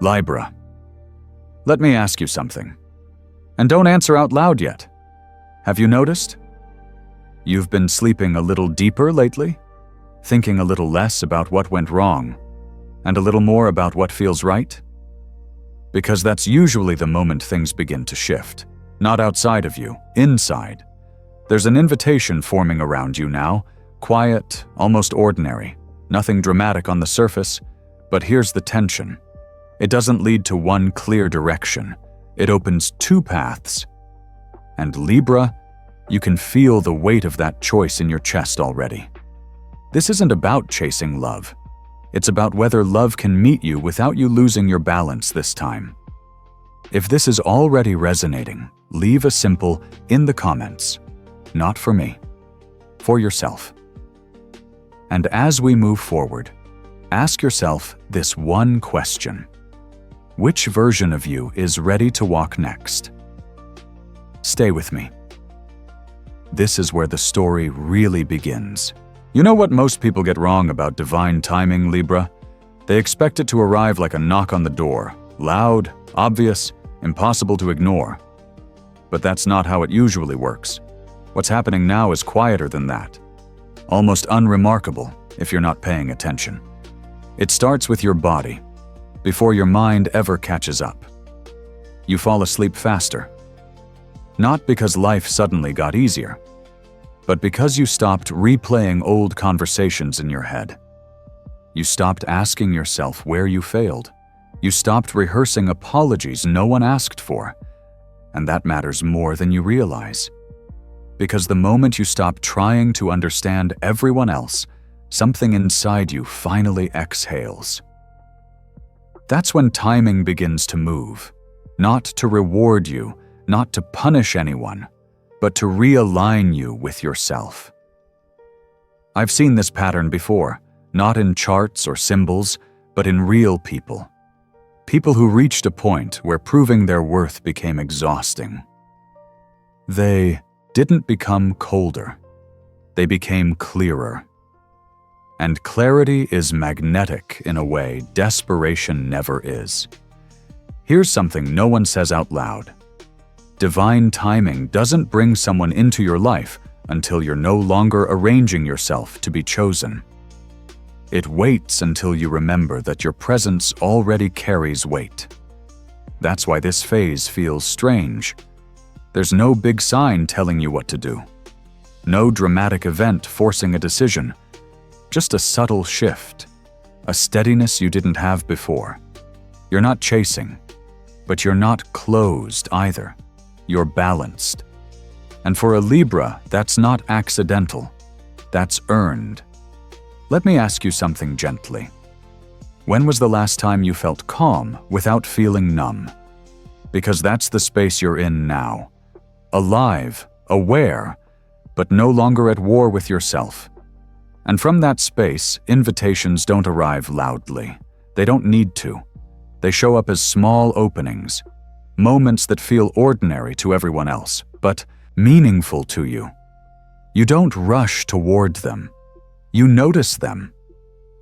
Libra, let me ask you something. And don't answer out loud yet. Have you noticed? You've been sleeping a little deeper lately, thinking a little less about what went wrong, and a little more about what feels right? Because that's usually the moment things begin to shift. Not outside of you, inside. There's an invitation forming around you now, quiet, almost ordinary. Nothing dramatic on the surface, but here's the tension. It doesn't lead to one clear direction. It opens two paths. And Libra, you can feel the weight of that choice in your chest already. This isn't about chasing love. It's about whether love can meet you without you losing your balance this time. If this is already resonating, leave a simple in the comments. Not for me, for yourself. And as we move forward, ask yourself this one question. Which version of you is ready to walk next? Stay with me. This is where the story really begins. You know what most people get wrong about divine timing, Libra? They expect it to arrive like a knock on the door, loud, obvious, impossible to ignore. But that's not how it usually works. What's happening now is quieter than that. Almost unremarkable if you're not paying attention. It starts with your body, before your mind ever catches up. You fall asleep faster. Not because life suddenly got easier, but because you stopped replaying old conversations in your head. You stopped asking yourself where you failed. You stopped rehearsing apologies no one asked for. And that matters more than you realize. Because the moment you stop trying to understand everyone else, something inside you finally exhales. That's when timing begins to move, not to reward you, not to punish anyone, but to realign you with yourself. I've seen this pattern before, not in charts or symbols, but in real people. People who reached a point where proving their worth became exhausting. They didn't become colder. They became clearer. And clarity is magnetic in a way desperation never is. Here's something no one says out loud. Divine timing doesn't bring someone into your life until you're no longer arranging yourself to be chosen. It waits until you remember that your presence already carries weight. That's why this phase feels strange. There's no big sign telling you what to do. No dramatic event forcing a decision. Just a subtle shift. A steadiness you didn't have before. You're not chasing, but you're not closed either. You're balanced. And for a Libra, that's not accidental. That's earned. Let me ask you something gently. When was the last time you felt calm without feeling numb? Because that's the space you're in now. Alive, aware, but no longer at war with yourself. And from that space, invitations don't arrive loudly. They don't need to. They show up as small openings, moments that feel ordinary to everyone else, but meaningful to you. You don't rush toward them. You notice them.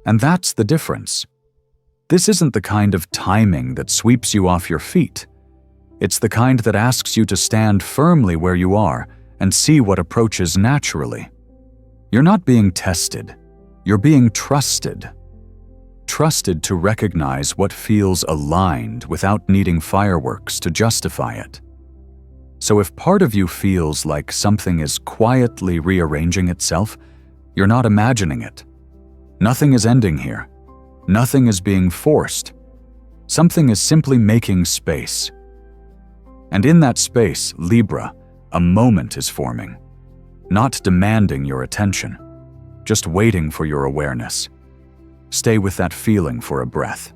And that's the difference. This isn't the kind of timing that sweeps you off your feet. It's the kind that asks you to stand firmly where you are and see what approaches naturally. You're not being tested. You're being trusted. Trusted to recognize what feels aligned without needing fireworks to justify it. So if part of you feels like something is quietly rearranging itself, you're not imagining it. Nothing is ending here. Nothing is being forced. Something is simply making space. And in that space, Libra, a moment is forming. Not demanding your attention, just waiting for your awareness. Stay with that feeling for a breath.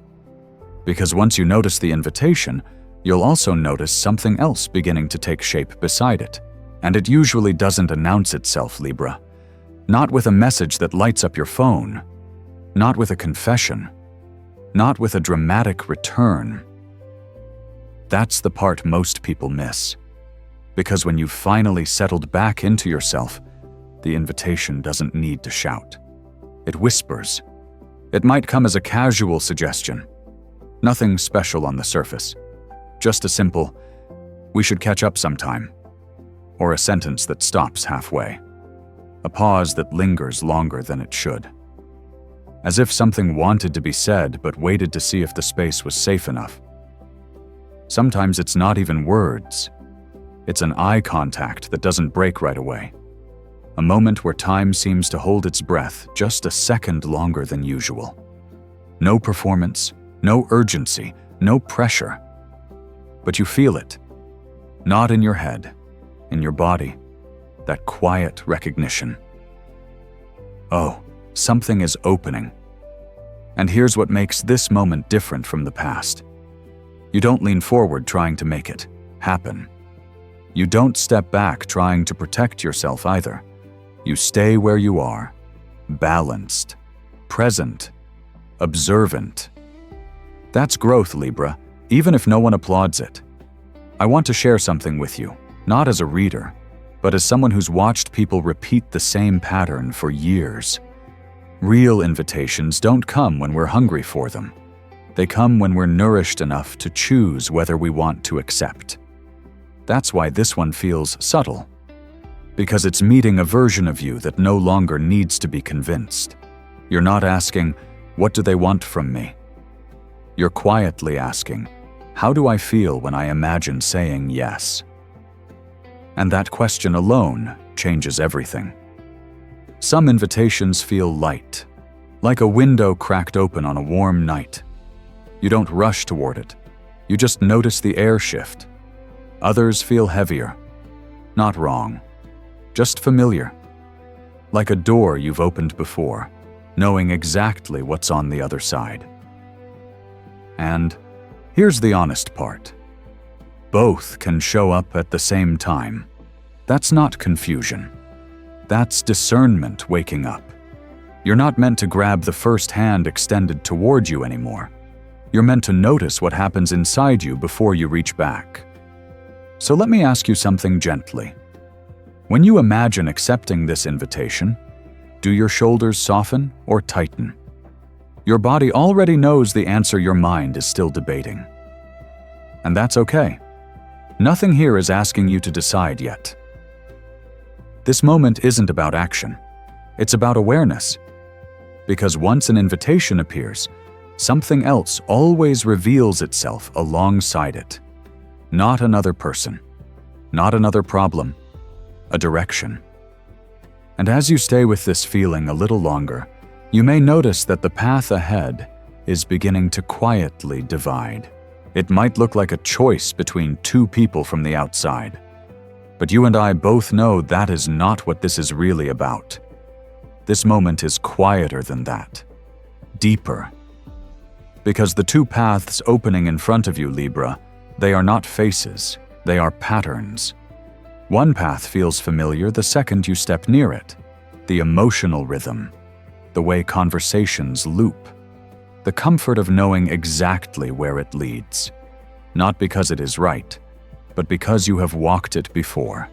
Because once you notice the invitation, you'll also notice something else beginning to take shape beside it. And it usually doesn't announce itself, Libra. Not with a message that lights up your phone. Not with a confession. Not with a dramatic return. That's the part most people miss. Because when you've finally settled back into yourself, the invitation doesn't need to shout. It whispers. It might come as a casual suggestion. Nothing special on the surface. Just a simple, "We should catch up sometime," or a sentence that stops halfway. A pause that lingers longer than it should. As if something wanted to be said but waited to see if the space was safe enough. Sometimes it's not even words. It's an eye contact that doesn't break right away. A moment where time seems to hold its breath just a second longer than usual. No performance, no urgency, no pressure. But you feel it. Not in your head, in your body. That quiet recognition. Oh, something is opening. And here's what makes this moment different from the past. You don't lean forward trying to make it happen. You don't step back trying to protect yourself either. You stay where you are, balanced, present, observant. That's growth, Libra, even if no one applauds it. I want to share something with you, not as a reader, but as someone who's watched people repeat the same pattern for years. Real invitations don't come when we're hungry for them. They come when we're nourished enough to choose whether we want to accept. That's why this one feels subtle. Because it's meeting a version of you that no longer needs to be convinced. You're not asking, "What do they want from me?" You're quietly asking, "How do I feel when I imagine saying yes?" And that question alone changes everything. Some invitations feel light, like a window cracked open on a warm night. You don't rush toward it. You just notice the air shift. Others feel heavier. Not wrong. Just familiar. Like a door you've opened before, knowing exactly what's on the other side. And here's the honest part. Both can show up at the same time. That's not confusion. That's discernment waking up. You're not meant to grab the first hand extended toward you anymore. You're meant to notice what happens inside you before you reach back. So let me ask you something gently. When you imagine accepting this invitation, do your shoulders soften or tighten? Your body already knows the answer your mind is still debating. And that's okay. Nothing here is asking you to decide yet. This moment isn't about action. It's about awareness. Because once an invitation appears, something else always reveals itself alongside it. Not another person, not another problem, a direction. And as you stay with this feeling a little longer, you may notice that the path ahead is beginning to quietly divide. It might look like a choice between two people from the outside. But you and I both know that is not what this is really about. This moment is quieter than that, deeper. Because the two paths opening in front of you, Libra, they are not faces, they are patterns. One path feels familiar the second you step near it. The emotional rhythm, the way conversations loop, the comfort of knowing exactly where it leads. Not because it is right, but because you have walked it before.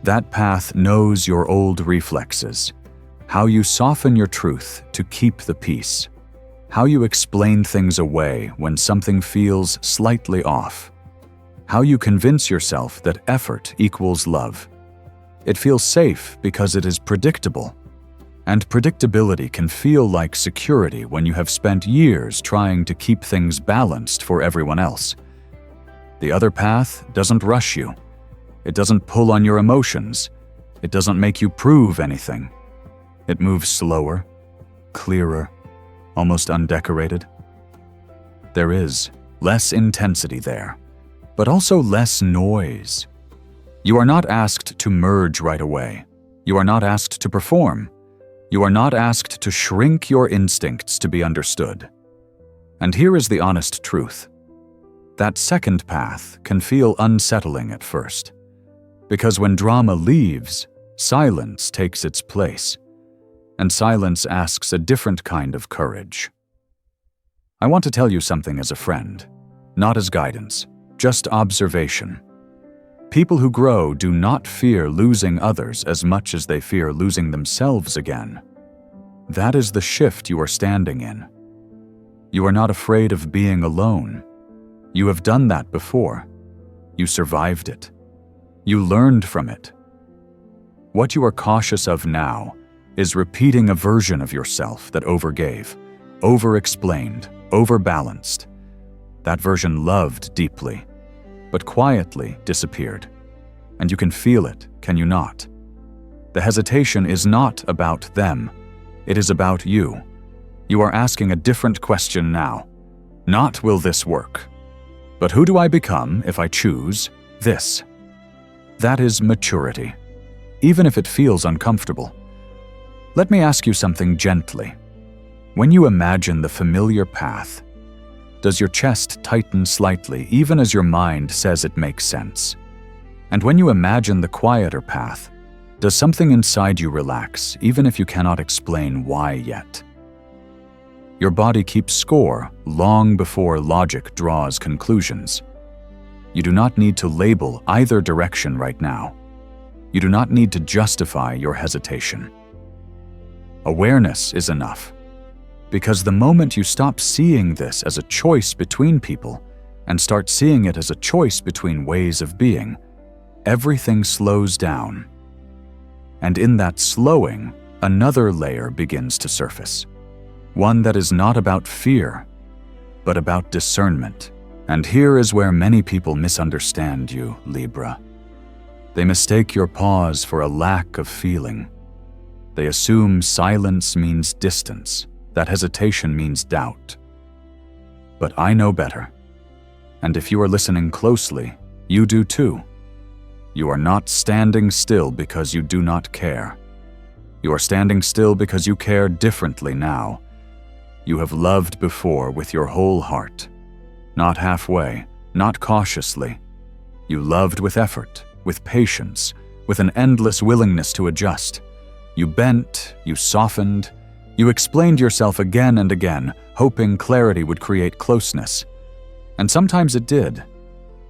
That path knows your old reflexes, how you soften your truth to keep the peace, how you explain things away when something feels slightly off, how you convince yourself that effort equals love. It feels safe because it is predictable. And predictability can feel like security when you have spent years trying to keep things balanced for everyone else. The other path doesn't rush you. It doesn't pull on your emotions. It doesn't make you prove anything. It moves slower, clearer, almost undecorated. There is less intensity there, but also less noise. You are not asked to merge right away. You are not asked to perform. You are not asked to shrink your instincts to be understood. And here is the honest truth. That second path can feel unsettling at first, because when drama leaves, silence takes its place, and silence asks a different kind of courage. I want to tell you something as a friend, not as guidance, just observation. People who grow do not fear losing others as much as they fear losing themselves again. That is the shift you are standing in. You are not afraid of being alone. You have done that before. You survived it. You learned from it. What you are cautious of now is repeating a version of yourself that overgave, over-explained, overbalanced. That version loved deeply, but quietly disappeared. And you can feel it, can you not? The hesitation is not about them. It is about you. You are asking a different question now. Not will this work, but who do I become if I choose this? That is maturity, even if it feels uncomfortable. Let me ask you something gently. When you imagine the familiar path, does your chest tighten slightly even as your mind says it makes sense? And when you imagine the quieter path, does something inside you relax even if you cannot explain why yet? Your body keeps score long before logic draws conclusions. You do not need to label either direction right now. You do not need to justify your hesitation. Awareness is enough, because the moment you stop seeing this as a choice between people and start seeing it as a choice between ways of being, everything slows down. And in that slowing, another layer begins to surface. One that is not about fear, but about discernment. And here is where many people misunderstand you, Libra. They mistake your pause for a lack of feeling. They assume silence means distance, that hesitation means doubt. But I know better. And if you are listening closely, you do too. You are not standing still because you do not care. You are standing still because you care differently now. You have loved before with your whole heart. Not halfway, not cautiously. You loved with effort, with patience, with an endless willingness to adjust. You bent, you softened, you explained yourself again and again, hoping clarity would create closeness. And sometimes it did,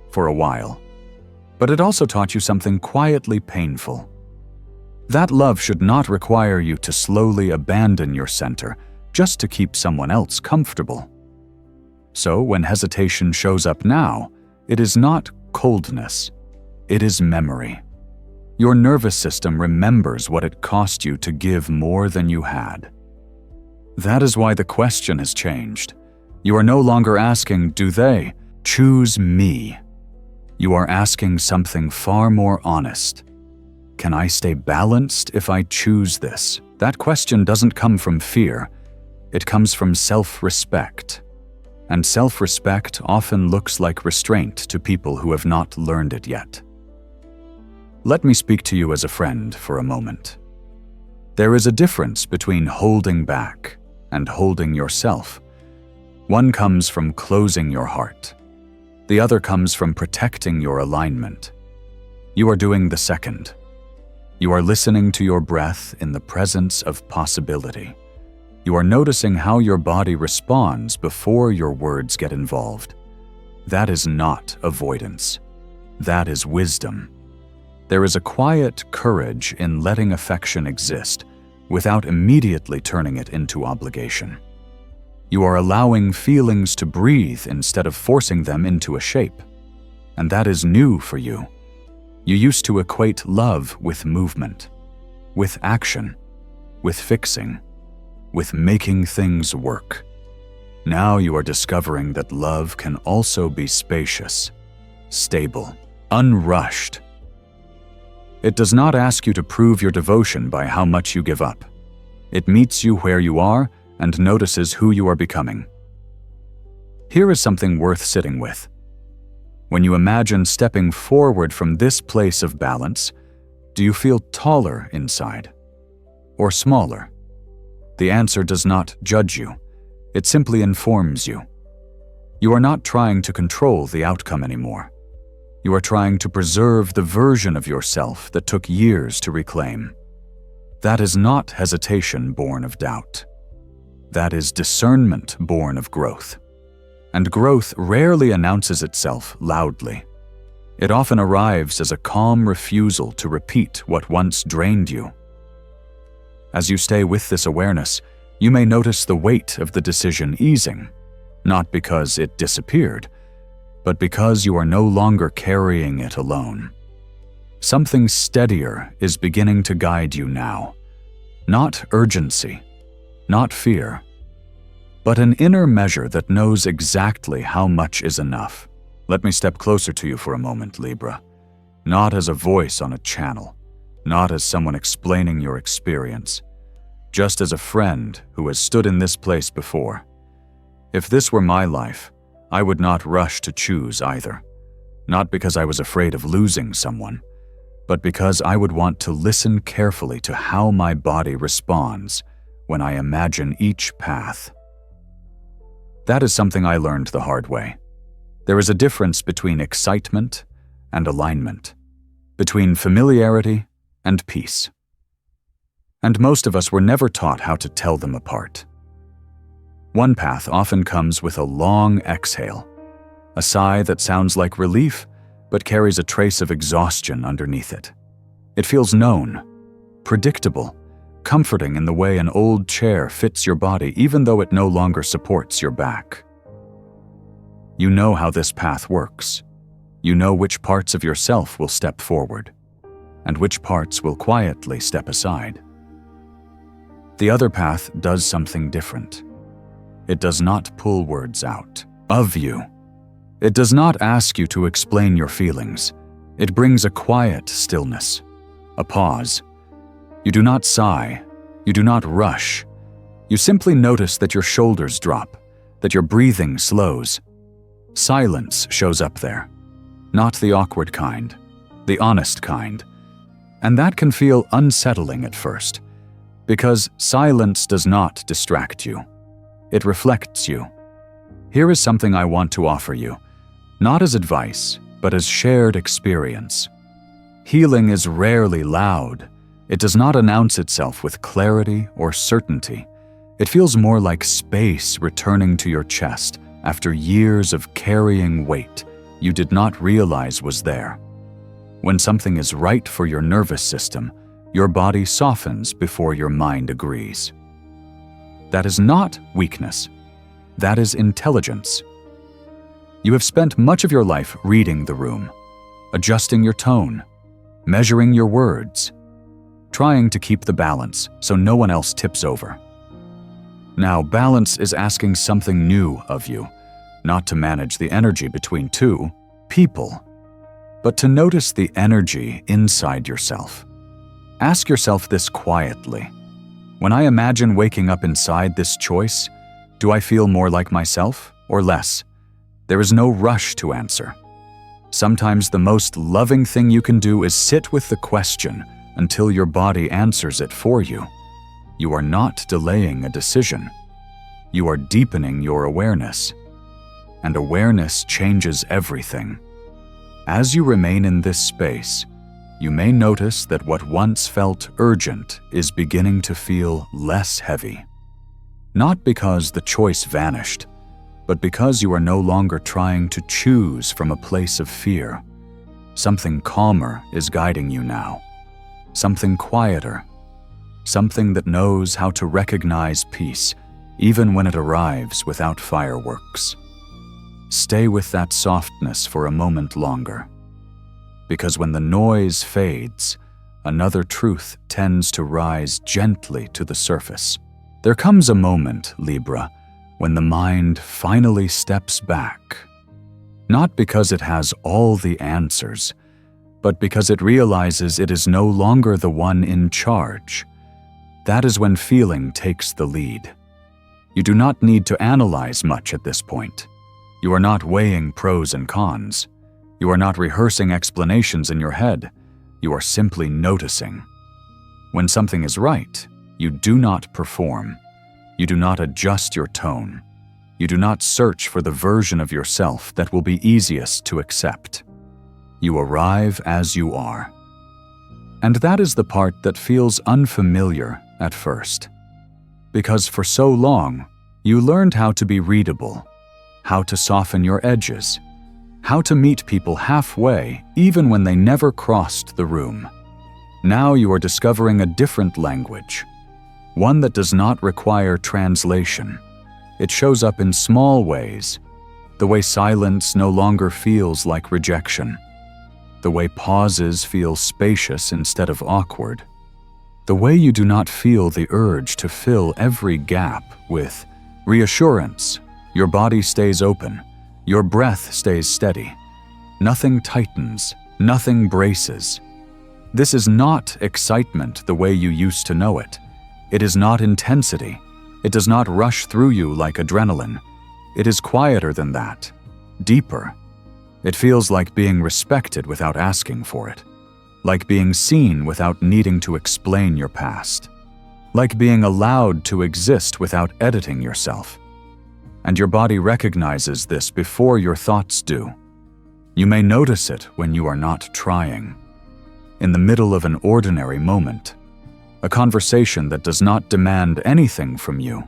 for a while. But it also taught you something quietly painful. That love should not require you to slowly abandon your center just to keep someone else comfortable. So when hesitation shows up now, it is not coldness, it is memory. Your nervous system remembers what it cost you to give more than you had. That is why the question has changed. You are no longer asking, do they choose me? You are asking something far more honest. Can I stay balanced if I choose this? That question doesn't come from fear. It comes from self-respect. And self-respect often looks like restraint to people who have not learned it yet. Let me speak to you as a friend for a moment. There is a difference between holding back and holding yourself. One comes from closing your heart. The other comes from protecting your alignment. You are doing the second. You are listening to your breath in the presence of possibility. You are noticing how your body responds before your words get involved. That is not avoidance. That is wisdom. There is a quiet courage in letting affection exist without immediately turning it into obligation. You are allowing feelings to breathe instead of forcing them into a shape. And that is new for you. You used to equate love with movement, with action, with fixing, with making things work. Now you are discovering that love can also be spacious, stable, unrushed. It does not ask you to prove your devotion by how much you give up. It meets you where you are and notices who you are becoming. Here is something worth sitting with. When you imagine stepping forward from this place of balance, do you feel taller inside or smaller? The answer does not judge you. It simply informs you. You are not trying to control the outcome anymore. You are trying to preserve the version of yourself that took years to reclaim. That is not hesitation born of doubt. That is discernment born of growth. And growth rarely announces itself loudly. It often arrives as a calm refusal to repeat what once drained you. As you stay with this awareness, you may notice the weight of the decision easing, not because it disappeared, but because you are no longer carrying it alone. Something steadier is beginning to guide you now. Not urgency, not fear, but an inner measure that knows exactly how much is enough. Let me step closer to you for a moment, Libra. Not as a voice on a channel, not as someone explaining your experience, just as a friend who has stood in this place before. If this were my life, I would not rush to choose either. Not because I was afraid of losing someone, but because I would want to listen carefully to how my body responds when I imagine each path. That is something I learned the hard way. There is a difference between excitement and alignment, between familiarity and peace. And most of us were never taught how to tell them apart. One path often comes with a long exhale, a sigh that sounds like relief but carries a trace of exhaustion underneath it. It feels known, predictable, comforting in the way an old chair fits your body even though it no longer supports your back. You know how this path works. You know which parts of yourself will step forward, and which parts will quietly step aside. The other path does something different. It does not pull words out of you. It does not ask you to explain your feelings. It brings a quiet stillness, a pause. You do not sigh. You do not rush. You simply notice that your shoulders drop, that your breathing slows. Silence shows up there. Not the awkward kind, the honest kind. And that can feel unsettling at first, because silence does not distract you. It reflects you. Here is something I want to offer you, not as advice, but as shared experience. Healing is rarely loud. It does not announce itself with clarity or certainty. It feels more like space returning to your chest after years of carrying weight you did not realize was there. When something is right for your nervous system, your body softens before your mind agrees. That is not weakness. That is intelligence. You have spent much of your life reading the room, adjusting your tone, measuring your words, trying to keep the balance so no one else tips over. Now, balance is asking something new of you, not to manage the energy between two people, but to notice the energy inside yourself. Ask yourself this quietly. When I imagine waking up inside this choice, do I feel more like myself or less? There is no rush to answer. Sometimes the most loving thing you can do is sit with the question until your body answers it for you. You are not delaying a decision. You are deepening your awareness. And awareness changes everything. As you remain in this space, you may notice that what once felt urgent is beginning to feel less heavy. Not because the choice vanished, but because you are no longer trying to choose from a place of fear. Something calmer is guiding you now. Something quieter. Something that knows how to recognize peace, even when it arrives without fireworks. Stay with that softness for a moment longer. Because when the noise fades, another truth tends to rise gently to the surface. There comes a moment, Libra, when the mind finally steps back. Not because it has all the answers, but because it realizes it is no longer the one in charge. That is when feeling takes the lead. You do not need to analyze much at this point. You are not weighing pros and cons. You are not rehearsing explanations in your head. You are simply noticing. When something is right, you do not perform. You do not adjust your tone. You do not search for the version of yourself that will be easiest to accept. You arrive as you are. And that is the part that feels unfamiliar at first. Because for so long, you learned how to be readable, how to soften your edges, how to meet people halfway even when they never crossed the room. Now you are discovering a different language, one that does not require translation. It shows up in small ways. The way silence no longer feels like rejection. The way pauses feel spacious instead of awkward. The way you do not feel the urge to fill every gap with reassurance. Your body stays open. Your breath stays steady. Nothing tightens. Nothing braces. This is not excitement the way you used to know it. It is not intensity. It does not rush through you like adrenaline. It is quieter than that, deeper. It feels like being respected without asking for it, like being seen without needing to explain your past, like being allowed to exist without editing yourself. And your body recognizes this before your thoughts do. You may notice it when you are not trying. In the middle of an ordinary moment, a conversation that does not demand anything from you,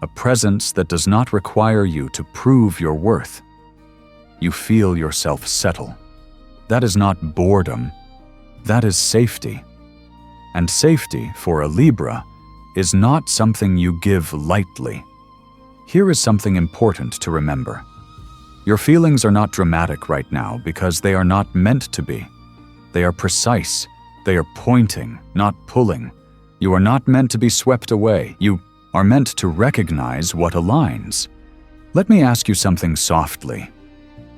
a presence that does not require you to prove your worth. You feel yourself settle. That is not boredom. That is safety. And safety, for a Libra, is not something you give lightly. Here is something important to remember. Your feelings are not dramatic right now because they are not meant to be. They are precise. They are pointing, not pulling. You are not meant to be swept away. You are meant to recognize what aligns. Let me ask you something softly.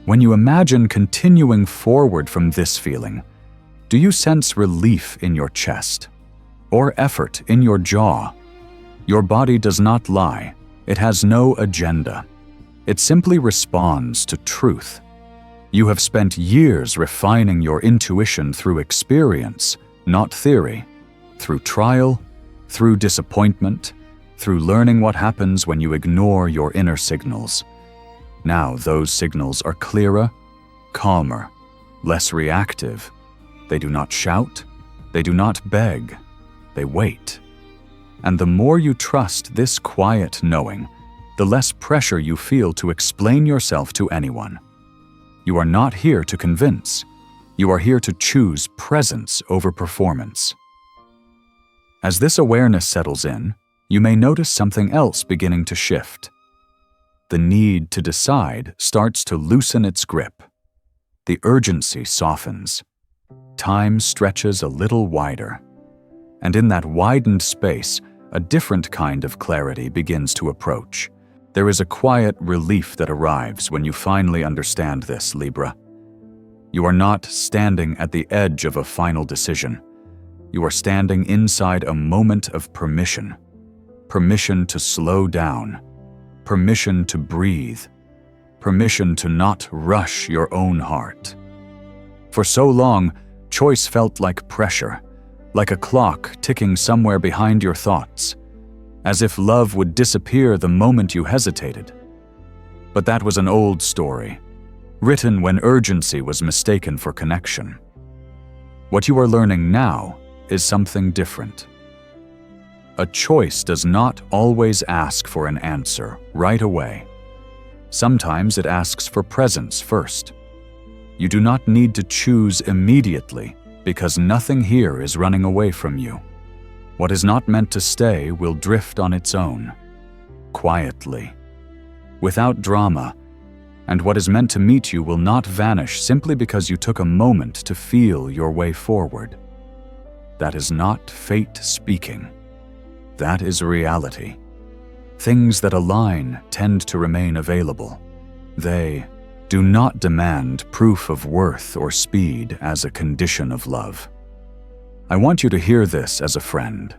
When you imagine continuing forward from this feeling, do you sense relief in your chest or effort in your jaw? Your body does not lie. It has no agenda. It simply responds to truth. You have spent years refining your intuition through experience, not theory, through trial, through disappointment, through learning what happens when you ignore your inner signals. Now those signals are clearer, calmer, less reactive. They do not shout. They do not beg. They wait. And the more you trust this quiet knowing, the less pressure you feel to explain yourself to anyone. You are not here to convince. You are here to choose presence over performance. As this awareness settles in, you may notice something else beginning to shift. The need to decide starts to loosen its grip. The urgency softens. Time stretches a little wider. And in that widened space, a different kind of clarity begins to approach. There is a quiet relief that arrives when you finally understand this, Libra. You are not standing at the edge of a final decision. You are standing inside a moment of permission. Permission to slow down. Permission to breathe. Permission to not rush your own heart. For so long, choice felt like pressure, like a clock ticking somewhere behind your thoughts, as if love would disappear the moment you hesitated. But that was an old story, written when urgency was mistaken for connection. What you are learning now is something different. A choice does not always ask for an answer right away. Sometimes it asks for presence first. You do not need to choose immediately because nothing here is running away from you. What is not meant to stay will drift on its own, quietly, without drama, and what is meant to meet you will not vanish simply because you took a moment to feel your way forward. That is not fate speaking. That is reality. Things that align tend to remain available. They do not demand proof of worth or speed as a condition of love. I want you to hear this as a friend.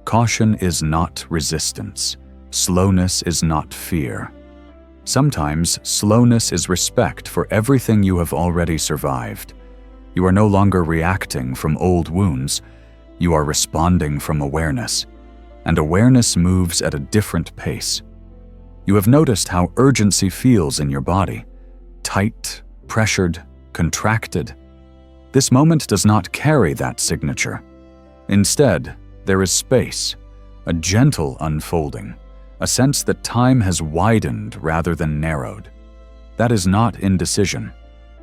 Caution is not resistance. Slowness is not fear. Sometimes slowness is respect for everything you have already survived. You are no longer reacting from old wounds. You are responding from awareness. And awareness moves at a different pace. You have noticed how urgency feels in your body. Tight, pressured, contracted. This moment does not carry that signature. Instead, there is space, a gentle unfolding, a sense that time has widened rather than narrowed. That is not indecision.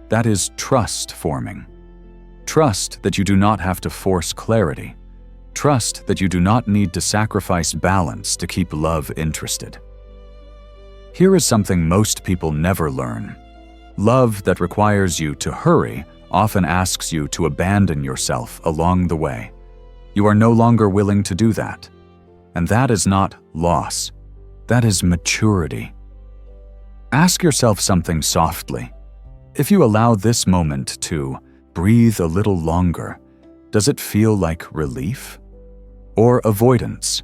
That is trust forming. Trust that you do not have to force clarity. Trust that you do not need to sacrifice balance to keep love interested. Here is something most people never learn. Love that requires you to hurry often asks you to abandon yourself along the way. You are no longer willing to do that. And that is not loss. That is maturity. Ask yourself something softly. If you allow this moment to breathe a little longer, does it feel like relief or avoidance?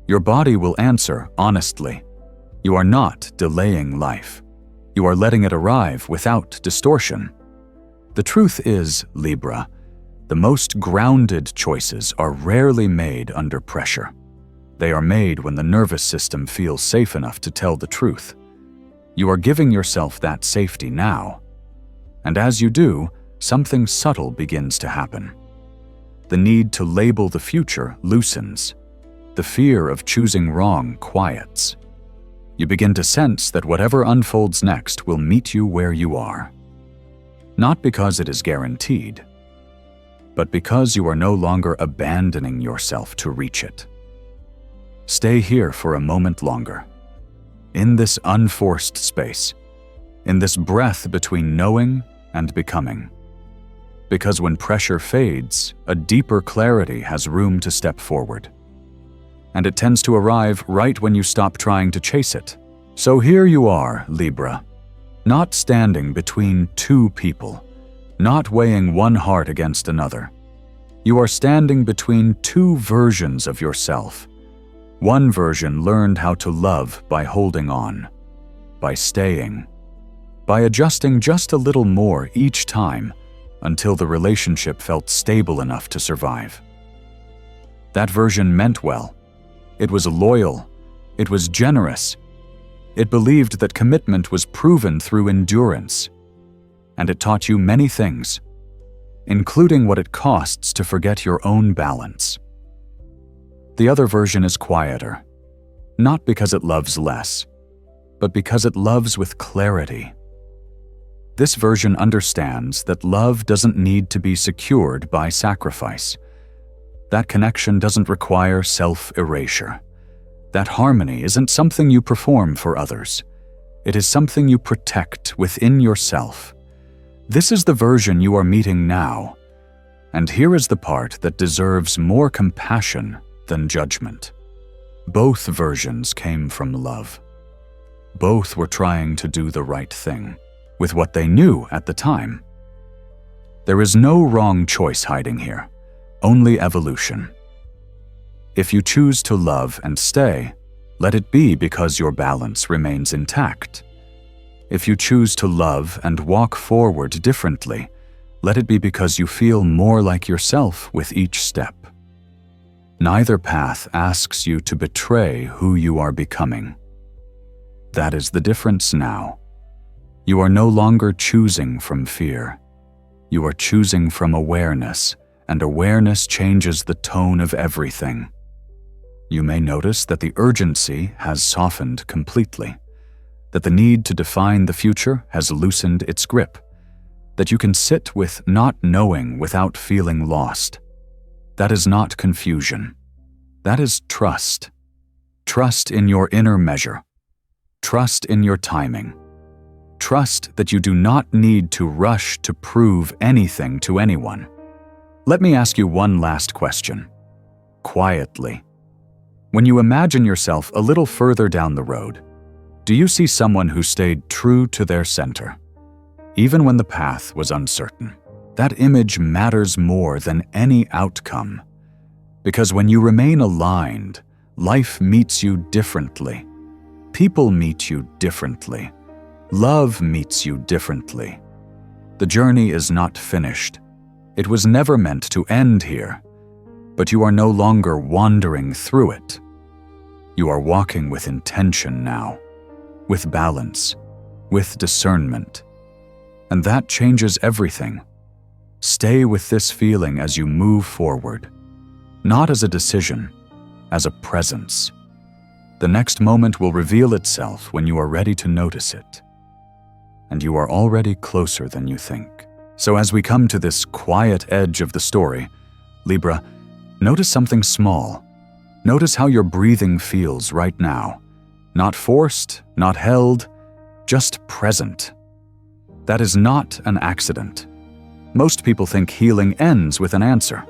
Your body will answer honestly. You are not delaying life. You are letting it arrive without distortion. The truth is, Libra, the most grounded choices are rarely made under pressure. They are made when the nervous system feels safe enough to tell the truth. You are giving yourself that safety now. And as you do, something subtle begins to happen. The need to label the future loosens. The fear of choosing wrong quiets. You begin to sense that whatever unfolds next will meet you where you are. Not because it is guaranteed, but because you are no longer abandoning yourself to reach it. Stay here for a moment longer, in this unforced space, in this breath between knowing and becoming. Because when pressure fades, a deeper clarity has room to step forward. And it tends to arrive right when you stop trying to chase it. So here you are, Libra, not standing between two people, not weighing one heart against another. You are standing between two versions of yourself. One version learned how to love by holding on, by staying, by adjusting just a little more each time until the relationship felt stable enough to survive. That version meant well. It was loyal. It was generous. It believed that commitment was proven through endurance. And it taught you many things, including what it costs to forget your own balance. The other version is quieter, not because it loves less, but because it loves with clarity. This version understands that love doesn't need to be secured by sacrifice. That connection doesn't require self-erasure. That harmony isn't something you perform for others. It is something you protect within yourself. This is the version you are meeting now. And here is the part that deserves more compassion than judgment. Both versions came from love. Both were trying to do the right thing, with what they knew at the time. There is no wrong choice hiding here, only evolution. If you choose to love and stay, let it be because your balance remains intact. If you choose to love and walk forward differently, let it be because you feel more like yourself with each step. Neither path asks you to betray who you are becoming. That is the difference now. You are no longer choosing from fear. You are choosing from awareness, and awareness changes the tone of everything. You may notice that the urgency has softened completely, that the need to define the future has loosened its grip, that you can sit with not knowing without feeling lost. That is not confusion. That is trust. Trust in your inner measure. Trust in your timing. Trust that you do not need to rush to prove anything to anyone. Let me ask you one last question. Quietly. When you imagine yourself a little further down the road, do you see someone who stayed true to their center, even when the path was uncertain? That image matters more than any outcome, because when you remain aligned, life meets you differently. People meet you differently. Love meets you differently. The journey is not finished. It was never meant to end here, but you are no longer wandering through it. You are walking with intention now, with balance, with discernment. And that changes everything. Stay with this feeling as you move forward, not as a decision, as a presence. The next moment will reveal itself when you are ready to notice it. And you are already closer than you think. So as we come to this quiet edge of the story, Libra, notice something small. Notice how your breathing feels right now. Not forced, not held, just present. That is not an accident. Most people think healing ends with an answer,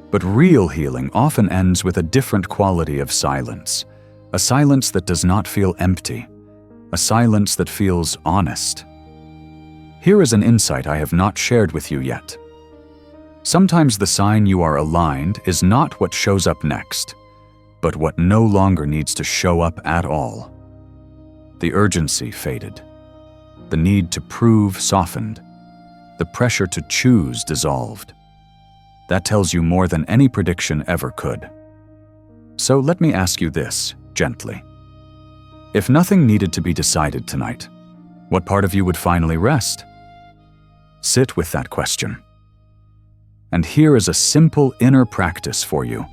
but real healing often ends with a different quality of silence, a silence that does not feel empty, a silence that feels honest. Here is an insight I have not shared with you yet. Sometimes the sign you are aligned is not what shows up next, but what no longer needs to show up at all. The urgency faded. The need to prove softened. The pressure to choose dissolved. That tells you more than any prediction ever could. So let me ask you this, gently. If nothing needed to be decided tonight, what part of you would finally rest? Sit with that question. And here is a simple inner practice for you.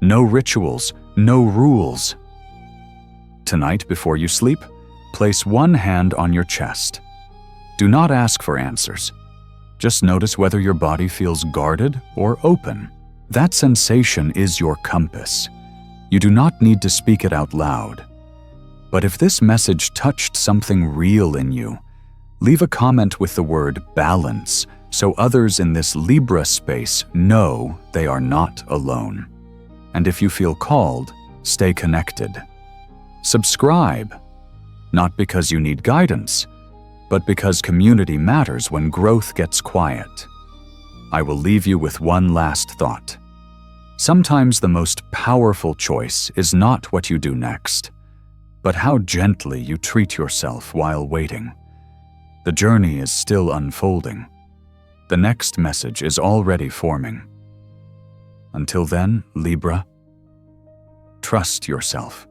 No rituals, no rules. Tonight, before you sleep, place one hand on your chest. Do not ask for answers. Just notice whether your body feels guarded or open. That sensation is your compass. You do not need to speak it out loud. But if this message touched something real in you, leave a comment with the word balance so others in this Libra space know they are not alone. And if you feel called, stay connected. Subscribe, not because you need guidance, but because community matters when growth gets quiet. I will leave you with one last thought. Sometimes the most powerful choice is not what you do next, but how gently you treat yourself while waiting. The journey is still unfolding. The next message is already forming. Until then, Libra, trust yourself.